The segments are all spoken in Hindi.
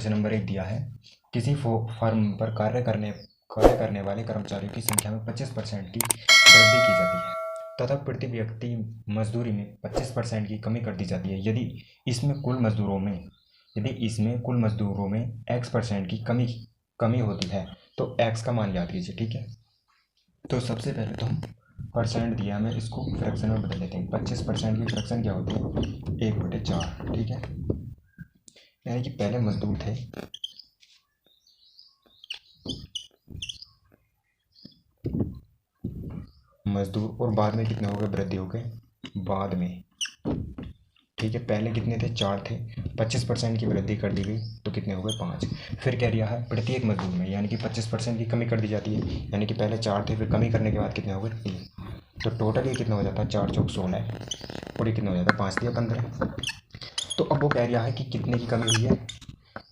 क्वेश्चन नंबर 1 दिया है, किसी फर्म पर कार्य करने वाले कर्मचारियों की संख्या में 25% की वृद्धि की जाती है तथा प्रति व्यक्ति मजदूरी में 25% की कमी कर दी जाती है। यदि इसमें कुल मजदूरों में x% की कमी होती है तो x का मान याद कीजिए। ठीक है, तो सबसे पहले तो हम परसेंट दिया, मैं इसको फ्रैक्शन में बदल लेते हैं। 25% की फ्रैक्शन क्या होती है? 1/4। ठीक है, यानी कि पहले मजदूर थे, और बाद में कितने हो गए? वृद्धि हो गए बाद में। ठीक है, पहले कितने थे? 4 थे, 25% की वृद्धि कर दी गई तो कितने हो गए? 5। फिर कह दिया है प्रत्येक मजदूर में, यानी कि 25% की कमी कर दी जाती है, यानी कि पहले 4 थे, फिर कमी करने के बाद कितने हो गए? 3। तो टोटल ये कितना हो जाता है? 4 चौक 16 और ये कितना हो जाता है? 5 दिया 15। तो अब वो कह रहा है कि कितने की कमी हुई है?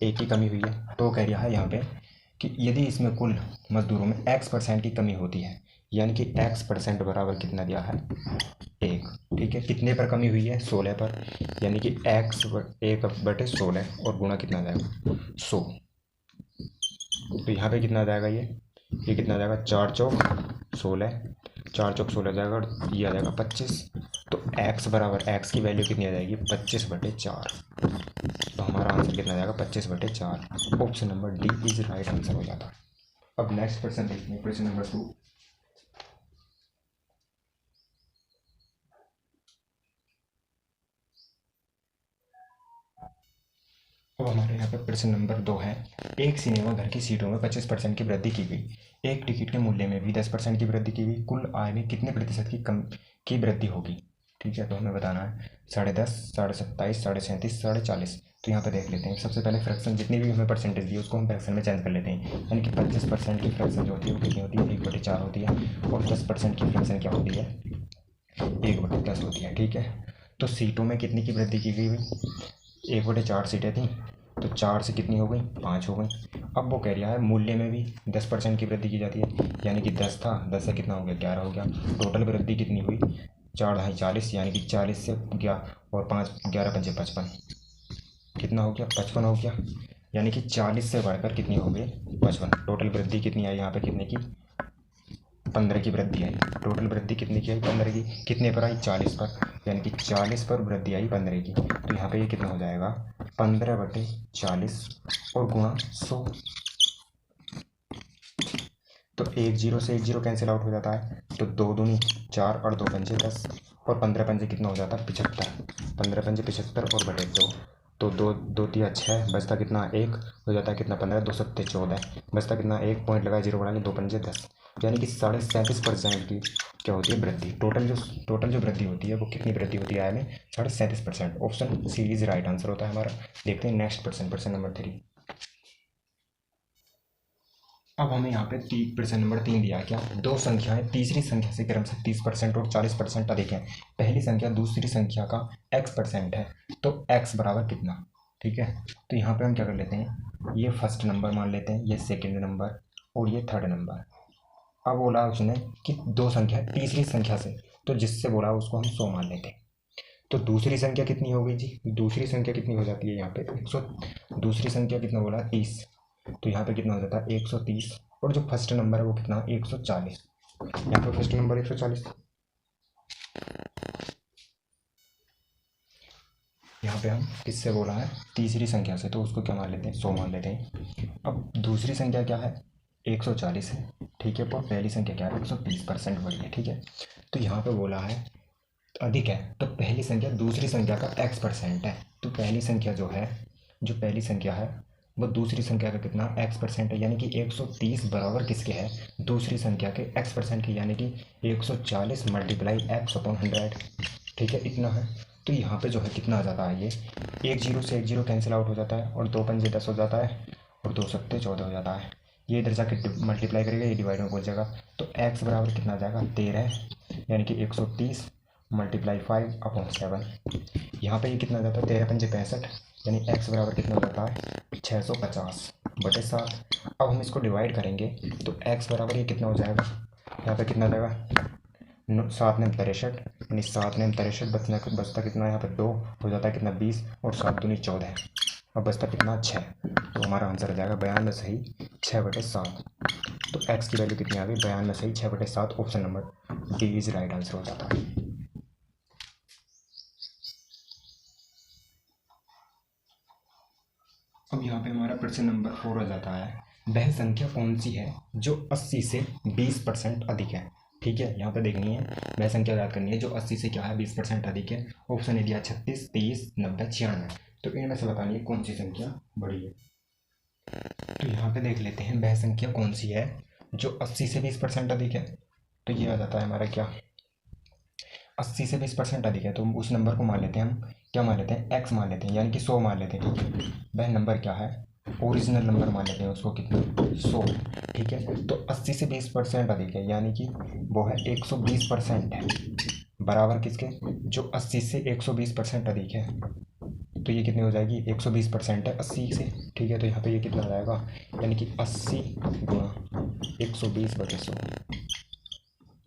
1 की कमी हुई है। तो वो कह रहा है यहाँ पे कि यदि इसमें कुल मजदूरों में x% की कमी होती है, यानी कि x% बराबर कितना दिया है? 1। ठीक है, कितने पर कमी हुई है? 16 पर, यानी कि x 1/16 और गुणा कितना आ जाएगा? 100। तो यहाँ पे कितना आ जाएगा? ये कितना आ जाएगा? 4 चौक 16, 4 चौक 16 जाएगा और ये आ जाएगा 25। तो x बराबर, x की वैल्यू कितनी आ जाएगी? 25/4। तो हमारा आंसर कितना आ जाएगा? 25/4। Option number D is right answer हो जाता है। अब नेक्स्ट क्वेश्चन देखते हैं, क्वेश्चन नंबर 2। अब हमारे यहाँ पे प्रश्न नंबर 2 है, एक सिनेमा घर की सीटों में 25% की वृद्धि की गई। एक टिकट के मूल्य में भी 10% की वृद्धि की गई। कुल आय में कितने प्रतिशत की वृद्धि होगी? ठीक है, तो हमें बताना है 10.5, 27.5, 37.5, 40.5। तो यहाँ पे देख लेते हैं। सबसे पहले फ्रैक्शन, जितनी भी हमें परसेंटेज दी उसको हम फ्रैक्शन में चेंज कर लेते हैं, यानी कि 25% की फ्रैक्शन जो होती है वो कितनी होती है? 1/4 होती है, और 10% की फ्रैक्शन क्या होती है? 1/10 होती है। ठीक है, तो सीटों में कितनी की वृद्धि की गई? 1/4 सीटें थी, तो 4 से कितनी हो गई? 5 हो गई। अब वो कह रहा है मूल्य में भी 10% की वृद्धि की जाती है, यानी कि 10 था, 10 से कितना हो गया? 11 हो गया। टोटल वृद्धि कितनी हुई? 4 ढाई 40, यानी कि 40 से गया और 5, 11 पंजे 55, कितना हो गया? 55 हो गया। यानी कि 40 से बढ़कर कितनी हो गई? 55। टोटल वृद्धि कितनी आई यहाँ पे? कितने की? 15 की वृद्धि आई। टोटल वृद्धि कितने की आई? 15 की। कितने पर आई? 40 पर, यानी कि 40 पर वृद्धि आई 15 की। तो यहाँ पे ये कितना हो जाएगा? 15/40 और गुणा 100। तो 1 0 से 1 0 कैंसिल आउट हो जाता है, तो 2 दूनी 4 और 2 पंजे 10 और 15 पंजे कितना हो जाता है? 75। 15 पंजे 75 और बटे 2, तो 2 2 तिया 6, बचता कितना? 1 हो जाता है कितना? 15, 2 सत्ते 14, बचता कितना? 1 पॉइंट लगाए 0 बढ़ा के 2 पंजे 10, यानी कि 37.5% की क्या होती है? वृद्धि। टोटल जो वृद्धि होती है वो कितनी वृद्धि होती है आय में? 37%। Option C is right answer होता है हमारा। देखते हैं नेक्स्ट प्रश्न नंबर 3। अब हमें यहाँ पे प्रश्न नंबर 3 दिया है, क्या? दो संख्याएं तीसरी संख्या से क्रमशः 30% और 40% अधिक है। पहली संख्या दूसरी संख्या का x% है, तो x बराबर कितना? ठीक है, तो यहाँ पे हम क्या कर लेते हैं, ये फर्स्ट नंबर मान लेते हैं, ये सेकंड नंबर और ये थर्ड नंबर। अब बोला उसने कि दो संख्या तीसरी संख्या से, तो जिससे बोला उसको हम 100 मान लेते हैं। तो दूसरी संख्या कितनी हो गई जी? दूसरी संख्या कितनी हो जाती है यहाँ पे? 100। दूसरी संख्या कितना बोला? 30। तो यहाँ पे कितना हो जाता है? 130। और जो फर्स्ट नंबर है वो कितना? 140। यहाँ पे फर्स्ट नंबर 140, यहाँ पे हम किससे बोला है? तीसरी संख्या से, तो उसको क्या मान लेते हैं? 100 मान लेते हैं। अब दूसरी संख्या क्या है? 140 है। ठीक है, पर पहली संख्या क्या है? 130% बढ़ी है। ठीक है, तो यहाँ पे बोला है अधिक है, तो पहली संख्या दूसरी संख्या का x% है। तो पहली संख्या है वो दूसरी संख्या का कितना? x% है, यानी कि 130 बराबर किसके है? दूसरी संख्या के x% के, यानी कि 140 मल्टीप्लाई x/100। ठीक है, इतना है। तो यहाँ पे जो है कितना आ जाता है? ये 1 0 से 1 0 कैंसिल आउट हो जाता है और 2 पंजे 10 हो जाता है और 2 सत्ते 14 हो जाता है। ये इधर जाके मल्टीप्लाई करेगा, ये डिवाइड में पहुंच जाएगा। तो x बराबर कितना आ जाएगा? 13, यानी कि 130 मल्टीप्लाई 5/7। यहाँ पे ये कितना आ जाता है? 13 पंजे 65, यानी x बराबर कितना हो जाता है? 650/7। अब हम इसको डिवाइड करेंगे तो x बराबर ये कितना हो जाएगा? यहाँ पे कितना आ जाएगा? 7 ने 63, यानी 7 ने 63 बचता कितना? यहाँ पे 2 हो जाता है कितना? 20 और 7 दूनी 14, अब बचता कितना? 6। तो हमारा आंसर हो जाएगा 92 सही 6/7। तो x की वैल्यू कितनी आ गई, 92 सही 6/7। Option number D is right answer हो जाता है। अब यहाँ पे हमारा प्रश्न नंबर 4 हो जाता है, वह संख्या कौन सी है जो 80 से 20% अधिक है। ठीक है, यहाँ पे देखनी है, वह संख्या याद करनी है जो 80 से क्या है 20% अधिक है। ऑप्शन ए दिया 36, 30, 90, 96। तो इनमें से बतानी है कौन सी संख्या बड़ी है। तो यहाँ पे देख लेते हैं वह संख्या कौन सी है जो 80 से 20% अधिक है। तो ये आ जाता है हमारा क्या, 80 से 20% अधिक है। तो उस नंबर को मान लेते हैं हम, क्या मान लेते हैं, x मान लेते हैं, यानी कि 100 मान लेते हैं। ठीक है, वह नंबर क्या है, ओरिजिनल नंबर मान लेते हैं उसको, कितना, 100। ठीक है, तो 80 से 20% अधिक है, यानी कि वो है 120% है, बराबर किसके, जो 80 से 120% अधिक है। तो ये कितनी हो जाएगी, 120% है 80 से। ठीक है, तो यहाँ पे ये कितना हो जाएगा, यानी कि 80 गुणा 120/100।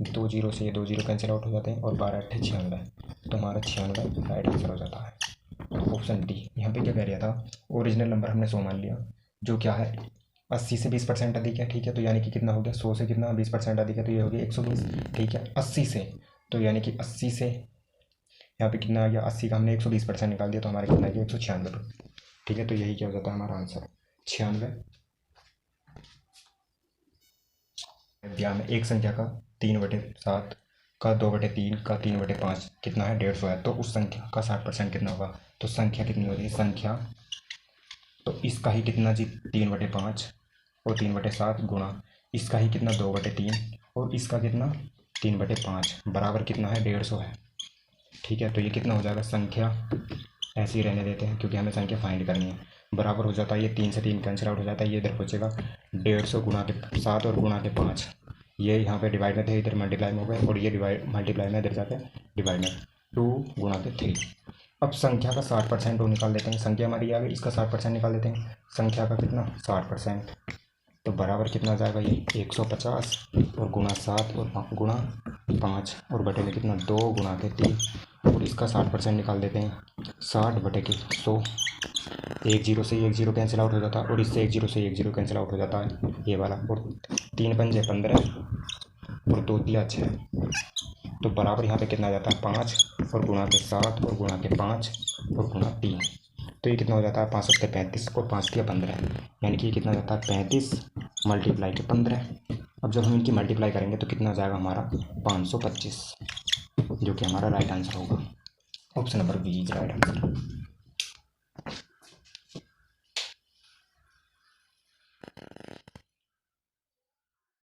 2 जीरो से ये 2 जीरो कैंसिल आउट हो जाते हैं और 12 8 96। तो हमारा 96 राइट आंसर हो जाता है। Option D. यहाँ पे क्या कह रहा था, ओरिजिनल नंबर हमने 100 मान लिया, जो क्या है 80 से 20% अधिक है। ठीक है, तो यानी कि कितना हो गया, 100 से कितना 20% अधिक है, तो ये हो गया 120। ठीक है, 80 से, तो यानी कि 80 से यहाँ पे कितना आ गया, 80 का हमने 120% निकाल दिया, तो हमारा कितना आ गया 196। ठीक है, तो यही क्या हो जाता है हमारा आंसर 96। ध्यान में एक संख्या का 3/7 का 2/3 का 3/5 कितना है, 150 है। तो उस संख्या का 60% कितना होगा। तो संख्या कितनी होगी, संख्या तो इसका ही कितना जी 3/5 और 3/7 गुणा इसका ही कितना 2/3 और इसका कितना 3/5 बराबर कितना है 150 है। ठीक है, तो ये कितना हो जाएगा, संख्या ऐसे ही रहने देते हैं क्योंकि हमें संख्या फाइंड करनी है। बराबर हो जाता है, ये 3 से 3 कैंसिल आउट हो जाता है, ये इधर पहुँचेगा 150 गुणा के 7 और गुणा के 5। ये यहाँ पे डिवाइड में थे, इधर मल्टीप्लाई में हो गए, और ये डिवाइड मल्टीप्लाई में इधर जाके डिवाइड में 2 गुणा के 3। अब संख्या का 60% वो निकाल देते हैं, संख्या हमारी आ गई, इसका 60% निकाल देते हैं। संख्या का कितना 60%, तो बराबर कितना आ जाएगा, ये 150 और गुणा 7 और गुणा 5 और बटे में कितना 2 गुणा के 3 और इसका 60% निकाल देते हैं, 60/100। 1 जीरो से 1 जीरो कैंसिल आउट हो जाता है और इससे 1 जीरो से 1 जीरो कैंसिल आउट हो जाता है, ये वाला। और 3 पंजे 15 और 2 तिया 6। तो बराबर यहाँ पे कितना आ जाता है 5 और गुणा के 7 और गुणा के 5 और गुणा 3। तो ये कितना हो जाता है 5 सत्ते 35 और 5 तिया 15, यानी कि ये कितना हो जाता है 35 मल्टीप्लाई के 15। अब जब हम इनकी मल्टीप्लाई करेंगे तो कितना आ जाएगा हमारा 525, जो कि हमारा राइट आंसर होगा। Option number B is right answer.